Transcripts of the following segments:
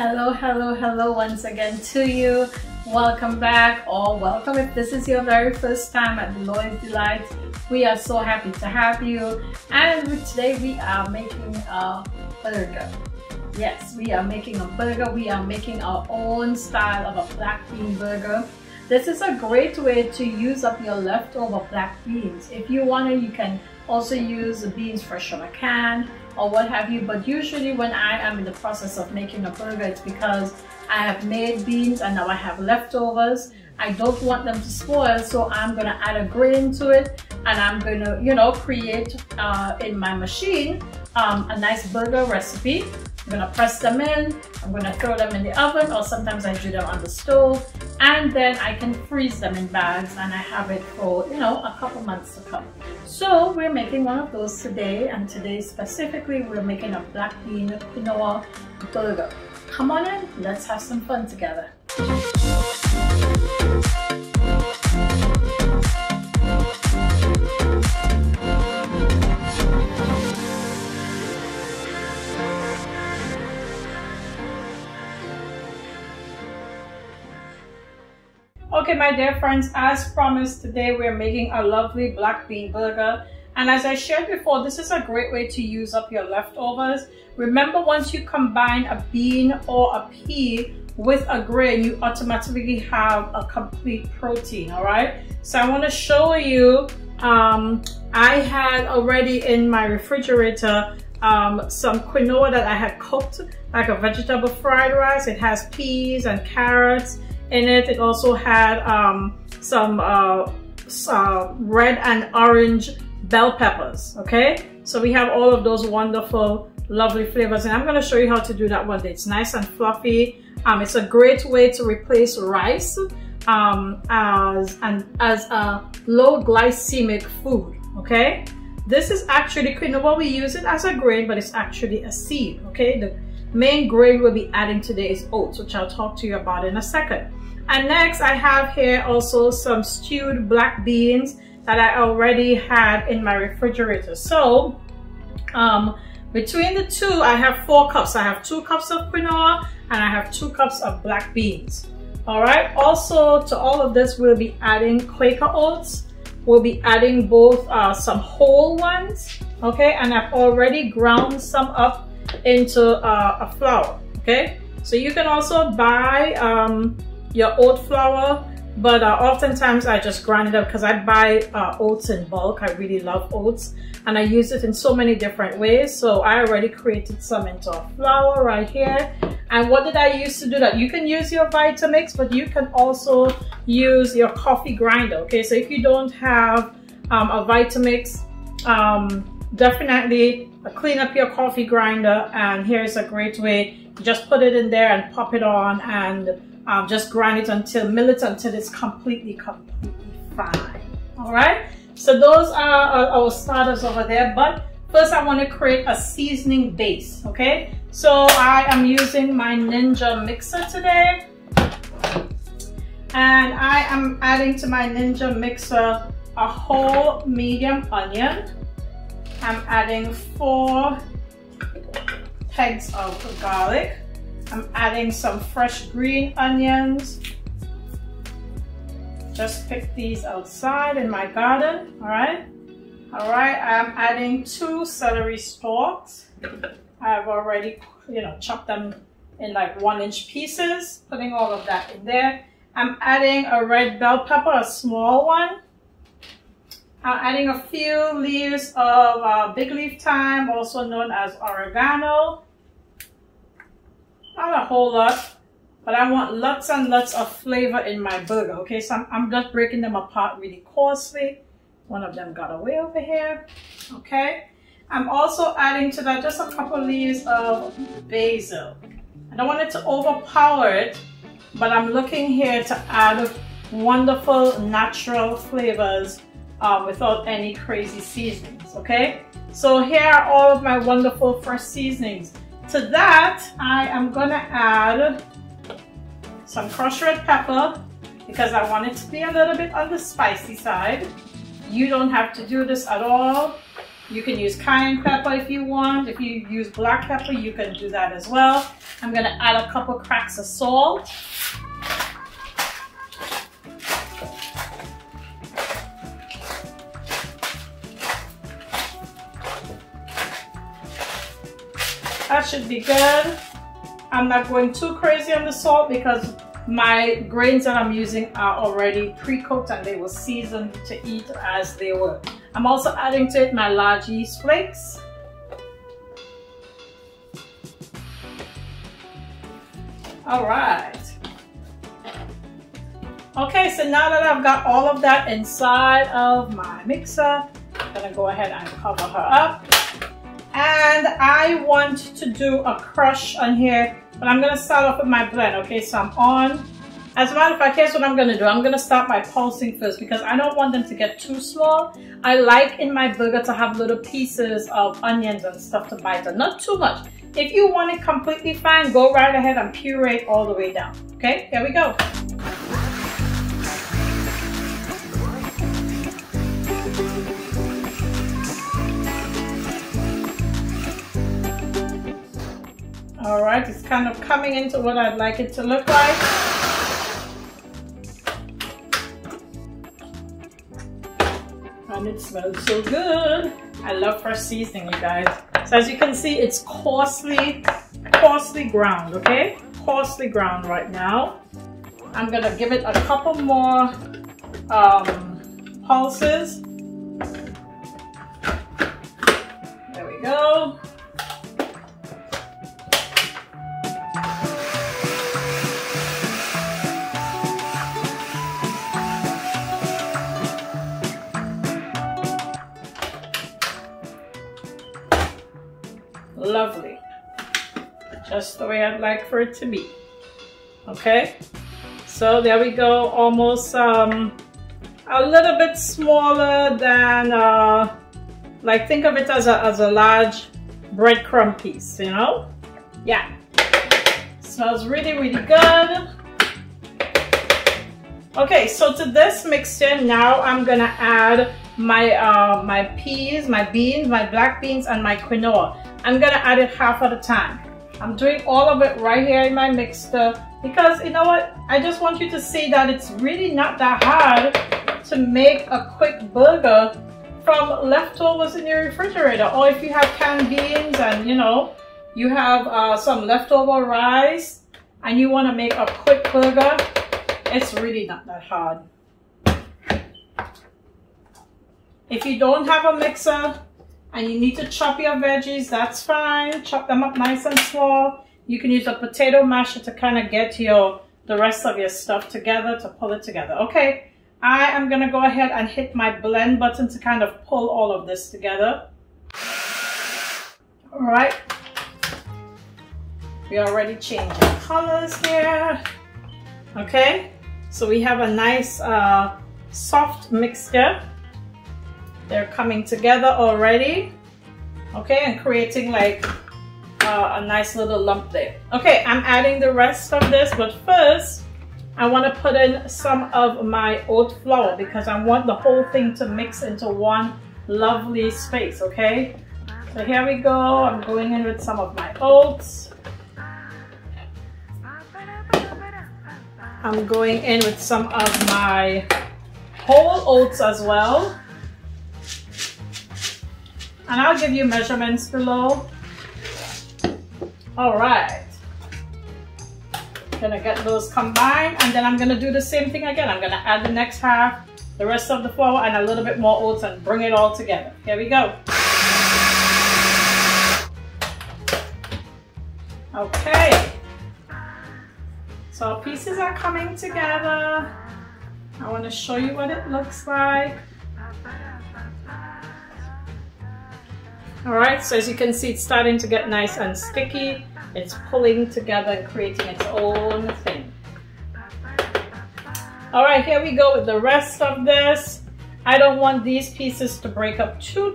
Hello, hello, hello once again to you. Welcome back, or welcome if this is your very first time at Lloyd's Delight. We are so happy to have you. And today we are making a burger. Yes, we are making a burger. We are making our own style of a black bean burger. This is a great way to use up your leftover black beans. If you want to, you can also use the beans fresh from a can or what have you. But usually when I am in the process of making a burger, it's because I have made beans and now I have leftovers. I don't want them to spoil, so I'm going to add a grain to it, and I'm going to, create in my machine a nice burger recipe. I'm going to press them in, I'm going to throw them in the oven, or sometimes I do them on the stove, and then I can freeze them in bags and I have it for, a couple months to come. So we're making one of those today, and today specifically we're making a black bean quinoa burger. Come on in, let's have some fun together. Okay, my dear friends, as promised, today we're making a lovely black bean burger. And as I shared before, this is a great way to use up your leftovers. Remember, once you combine a bean or a pea with a grain, you automatically have a complete protein, all right? So I want to show you, I had already in my refrigerator some quinoa that I had cooked, like a vegetable fried rice. It has peas and carrots in it. It also had some red and orange bell peppers. Okay, so we have all of those wonderful, lovely flavors, and I'm going to show you how to do that one day. It's nice and fluffy. It's a great way to replace rice as a low glycemic food. Okay, this is actually quinoa. We use it as a grain, but it's actually a seed. Okay, the main grain we'll be adding today is oats, which I'll talk to you about in a second. And next, I have here also some stewed black beans that I already had in my refrigerator. So between the two, I have 4 cups. I have 2 cups of quinoa and I have 2 cups of black beans. All right. Also, to all of this, we'll be adding Quaker oats. We'll be adding both some whole ones. Okay. And I've already ground some up into a flour. Okay. So you can also buy your oat flour, but oftentimes I just grind it up because I buy oats in bulk. I really love oats and I use it in so many different ways. So I already created some into a flour right here. And what did I use to do that? You can use your Vitamix, but you can also use your coffee grinder. Okay, so if you don't have a Vitamix, definitely clean up your coffee grinder, and here's a great way. Just put it in there and pop it on, and just grind it mill it until it's completely fine. All right, so those are our starters over there, but first I want to create a seasoning base. Okay, so I am using my Ninja mixer today, and I am adding to my Ninja mixer a whole medium onion. I'm adding 4 pegs of garlic. I'm adding some fresh green onions. Just picked these outside in my garden. All right. I'm adding 2 celery stalks. I've already, chopped them in like 1-inch pieces. Putting all of that in there. I'm adding a red bell pepper, a small one. I'm adding a few leaves of big leaf thyme, also known as oregano. Not a whole lot, but I want lots and lots of flavor in my burger. Okay, so I'm just breaking them apart really coarsely. One of them got away over here. Okay, I'm also adding to that just a couple leaves of basil. I don't want it to overpower it, but I'm looking here to add wonderful natural flavors without any crazy seasonings. Okay, so here are all of my wonderful fresh seasonings. To that, I am gonna add some crushed red pepper because I want it to be a little bit on the spicy side. You don't have to do this at all. You can use cayenne pepper if you want. If you use black pepper, you can do that as well. I'm gonna add a couple cracks of salt. That should be good. I'm not going too crazy on the salt because my grains that I'm using are already pre-cooked and they were seasoned to eat as they were. I'm also adding to it my large yeast flakes. All right. Okay, so now that I've got all of that inside of my mixer, I'm gonna go ahead and cover her up. And I want to do a crush on here, but I'm gonna start off with my blend. Okay, so I'm on. As a matter of fact, here's what I'm gonna do. I'm gonna start by pulsing first because I don't want them to get too small. I like in my burger to have little pieces of onions and stuff to bite on, not too much. If you want it completely fine, go right ahead and puree it all the way down. Okay, here we go. All right, it's kind of coming into what I'd like it to look like. And it smells so good. I love fresh seasoning, you guys. So as you can see, it's coarsely ground, okay? Coarsely ground right now. I'm gonna give it a couple more pulses. There we go. Lovely. Just the way I'd like for it to be. Okay, so there we go. Almost a little bit smaller than like, think of it as a large breadcrumb piece, you know? Yeah, smells really good. Okay, so to this mixture now I'm gonna add my my peas, my beans, my black beans, and my quinoa. I'm gonna add it half at a time. I'm doing all of it right here in my mixer because, you know what, I just want you to see that it's really not that hard to make a quick burger from leftovers in your refrigerator. Or if you have canned beans and, you know, you have some leftover rice and you want to make a quick burger, it's really not that hard. If you don't have a mixer and you need to chop your veggies, that's fine. Chop them up nice and small. You can use a potato masher to kind of get the rest of your stuff together, to pull it together. Okay, I am gonna go ahead and hit my blend button to kind of pull all of this together. All right, we are already changing colors here. Okay, so we have a nice soft mixture. They're coming together already, okay, and creating like a nice little lump there. Okay, I'm adding the rest of this, but first I want to put in some of my oat flour because I want the whole thing to mix into one lovely space, okay? So here we go. I'm going in with some of my oats. I'm going in with some of my whole oats as well. And I'll give you measurements below. All right. Gonna get those combined, and then I'm gonna do the same thing again. I'm gonna add the next half, the rest of the flour, and a little bit more oats, and bring it all together. Here we go. Okay. So our pieces are coming together. I want to show you what it looks like. All right, so as you can see, it's starting to get nice and sticky. It's pulling together and creating its own thing. All right, here we go with the rest of this. I don't want these pieces to break up too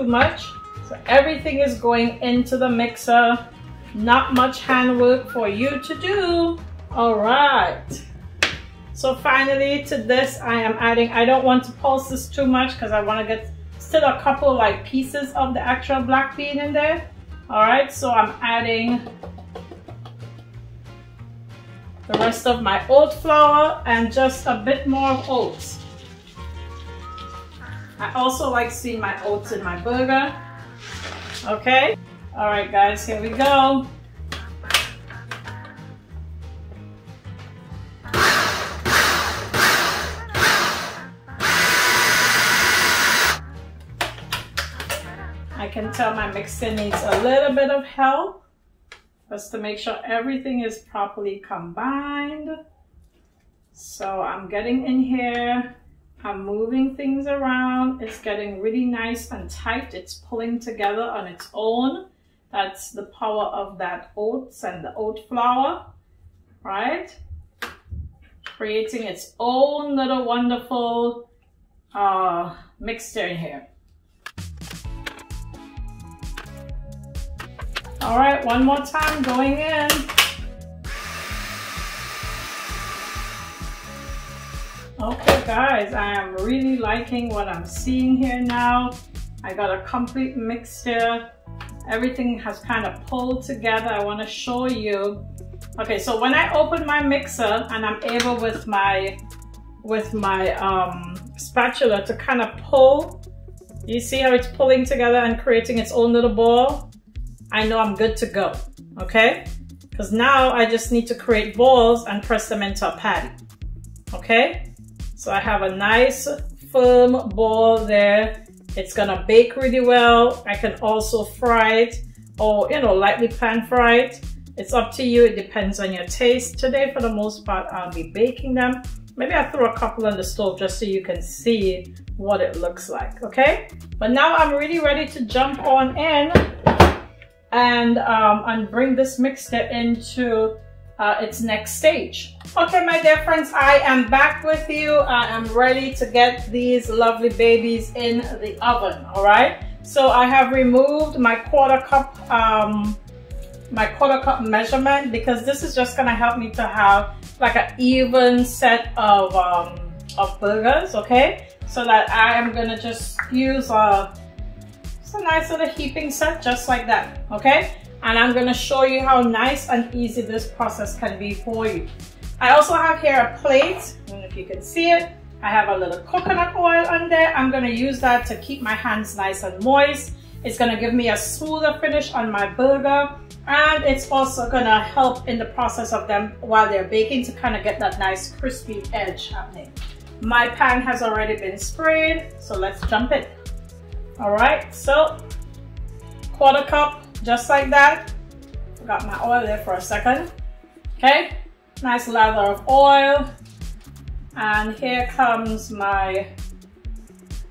much. So everything is going into the mixer. Not much handwork for you to do. All right. So finally to this, I am adding, I don't want to pulse this too much because I want to get still a couple like pieces of the actual black bean in there. All right, so I'm adding the rest of my oat flour and just a bit more of oats. I also like seeing my oats in my burger. Okay, all right guys, here we go. I can tell my mixer needs a little bit of help just to make sure everything is properly combined. So I'm getting in here, I'm moving things around. It's getting really nice and tight. It's pulling together on its own. That's the power of that oats and the oat flour, right? Creating its own little wonderful mixture in here. All right, one more time going in. Okay guys, I am really liking what I'm seeing here now. I got a complete mixture. Everything has kind of pulled together. I want to show you. Okay, so when I open my mixer and I'm able with my spatula to kind of pull, you see how it's pulling together and creating its own little ball? I know I'm good to go, okay? Because now I just need to create balls and press them into a patty, okay? So I have a nice firm ball there. It's gonna bake really well. I can also fry it or, you know, lightly pan fry it. It's up to you, it depends on your taste. Today, for the most part, I'll be baking them. Maybe I'll throw a couple on the stove just so you can see what it looks like, okay? But now I'm really ready to jump on in and bring this mixture into its next stage. Okay, my dear friends, I am back with you. I am ready to get these lovely babies in the oven, all right? So I have removed my quarter cup measurement because this is just gonna help me to have like an even set of burgers, okay? So that I am gonna just use a nice little heaping set just like that, okay? And I'm gonna show you how nice and easy this process can be for you. I also have here a plate. I don't know if you can see it. I have a little coconut oil on there. I'm gonna use that to keep my hands nice and moist. It's gonna give me a smoother finish on my burger, and it's also gonna help in the process of them while they're baking to kind of get that nice crispy edge happening. My pan has already been sprayed, so let's jump in. All right, so quarter cup, just like that. Forgot my oil there for a second. Okay, nice lather of oil. And here comes my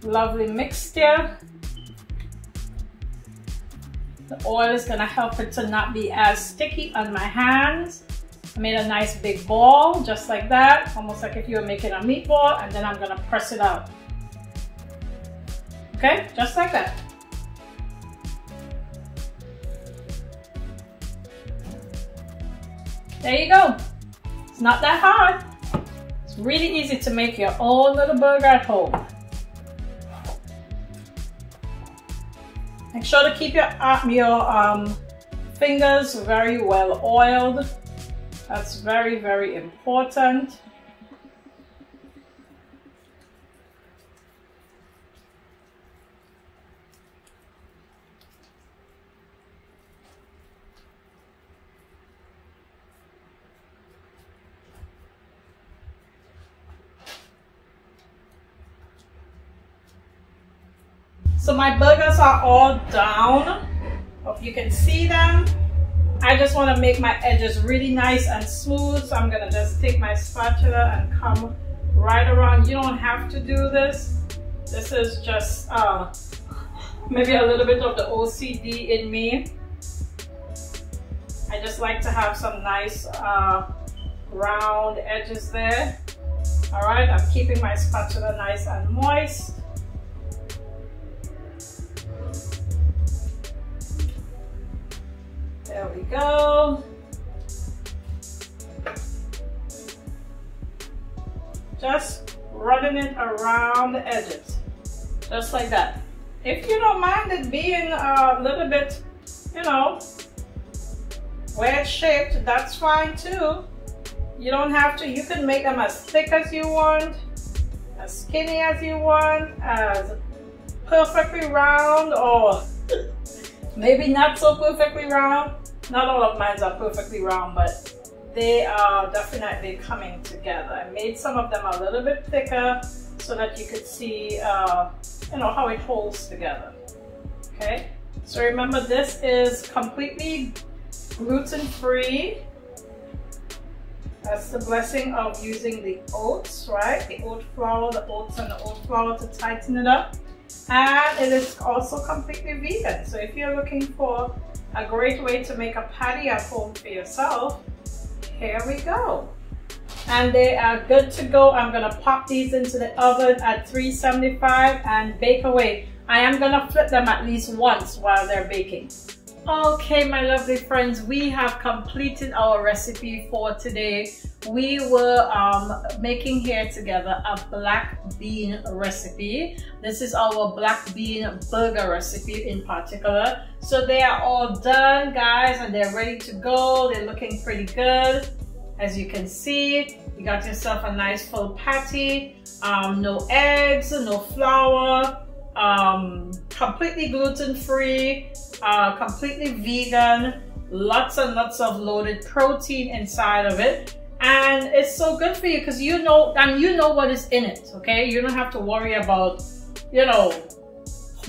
lovely mixture. The oil is gonna help it to not be as sticky on my hands. I made a nice big ball, just like that, almost like if you were making a meatball, and then I'm gonna press it out. Okay, just like that. There you go. It's not that hard. It's really easy to make your own little burger at home. Make sure to keep your fingers very well oiled. That's very, very important. So my burgers are all down. Hope you can see them. I just want to make my edges really nice and smooth. So I'm going to just take my spatula and come right around. You don't have to do this. This is just maybe a little bit of the OCD in me. I just like to have some nice round edges there. All right, I'm keeping my spatula nice and moist. There we go. Just running it around the edges, just like that. if you don't mind it being a little bit, you know, wedge shaped, that's fine too. You don't have to, you can make them as thick as you want, as skinny as you want, as perfectly round, or maybe not so perfectly round. Not all of mine are perfectly round, but they are definitely coming together. I made some of them a little bit thicker so that you could see, you know, how it holds together. Okay, so remember, this is completely gluten-free. That's the blessing of using the oats, right? The oat flour, the oats and the oat flour to tighten it up. And it is also completely vegan. So if you're looking for a great way to make a patty at home for yourself, here we go. And they are good to go. I'm gonna pop these into the oven at 375 and bake away. I am gonna flip them at least once while they're baking. Okay, my lovely friends, we have completed our recipe for today. We were making here together a black bean recipe. This is our black bean burger recipe in particular. So they are all done, guys, and they're ready to go. They're looking pretty good. As you can see, you got yourself a nice full patty. No eggs, no flour, completely gluten-free, completely vegan, lots and lots of loaded protein inside of it, and it's so good for you because you know what is in it. Okay, you don't have to worry about, you know,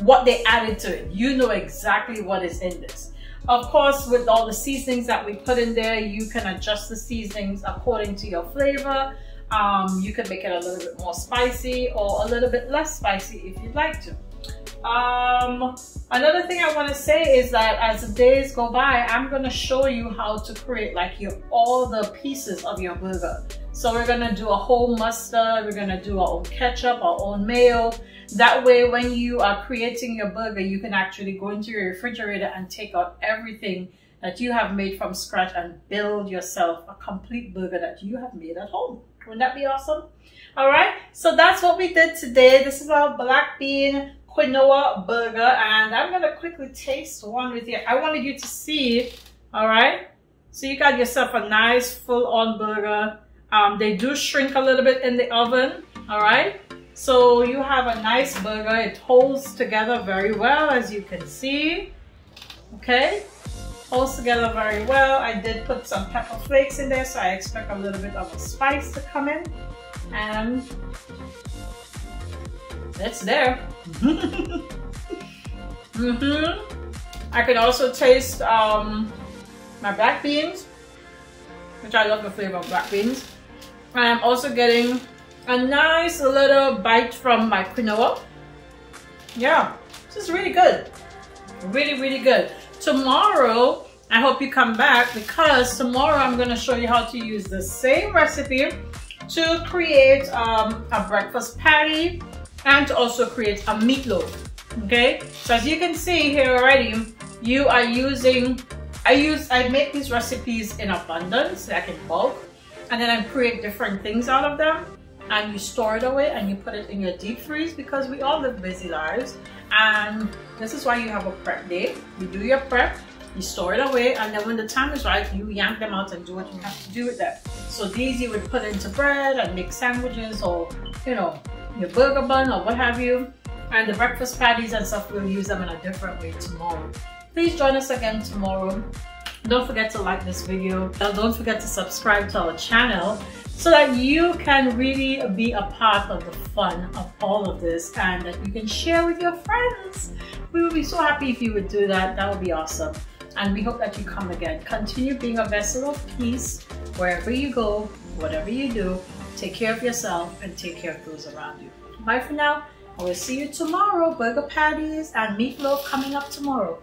what they added to it. You know exactly what is in this. Of course, with all the seasonings that we put in there, you can adjust the seasonings according to your flavor. You can make it a little bit more spicy or a little bit less spicy if you'd like to. Another thing I want to say is that as the days go by, I'm going to show you how to create like all the pieces of your burger. So we're going to do a whole mustard, we're going to do our own ketchup, our own mayo. That way, when you are creating your burger, you can actually go into your refrigerator and take out everything that you have made from scratch and build yourself a complete burger that you have made at home. Wouldn't that be awesome? All right, so that's what we did today. This is our black bean quinoa burger, and I'm gonna quickly taste one with you. I wanted you to see, all right? So you got yourself a nice full-on burger. They do shrink a little bit in the oven, all right? So you have a nice burger. It holds together very well, as you can see, okay? Holds together very well. I did put some pepper flakes in there, so I expect a little bit of a spice to come in, and it's there. I can also taste my black beans, which I love the flavor of black beans. And I'm also getting a nice little bite from my quinoa. Yeah, this is really good. Really, really good. Tomorrow, I hope you come back, because tomorrow I'm going to show you how to use the same recipe to create a breakfast patty and to also create a meatloaf. Okay, so as you can see here already, you are using, I make these recipes in abundance, like in bulk, and then I create different things out of them, and you store it away and you put it in your deep freeze, because we all live busy lives, and this is why you have a prep day. You do your prep, you store it away, and then when the time is right, you yank them out and do what you have to do with them. So these you would put into bread and make sandwiches, or you know, your burger bun or what have you. And the breakfast patties and stuff, we'll use them in a different way tomorrow. Please join us again tomorrow. Don't forget to like this video. Don't forget to subscribe to our channel so that you can really be a part of the fun of all of this, and that you can share with your friends. We would be so happy if you would do that. That would be awesome. And we hope that you come again. Continue being a vessel of peace wherever you go, whatever you do. Take care of yourself and take care of those around you. Bye for now. I will see you tomorrow. Burger patties and meatloaf coming up tomorrow.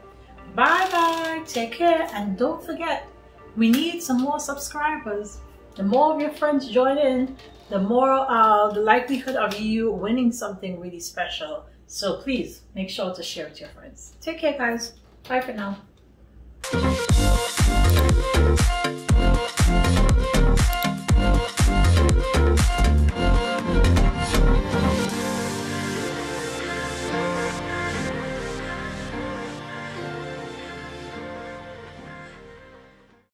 Bye bye. Take care, and don't forget, we need some more subscribers. The more of your friends join in, the more the likelihood of you winning something really special. So please make sure to share with your friends. Take care, guys. Bye for now.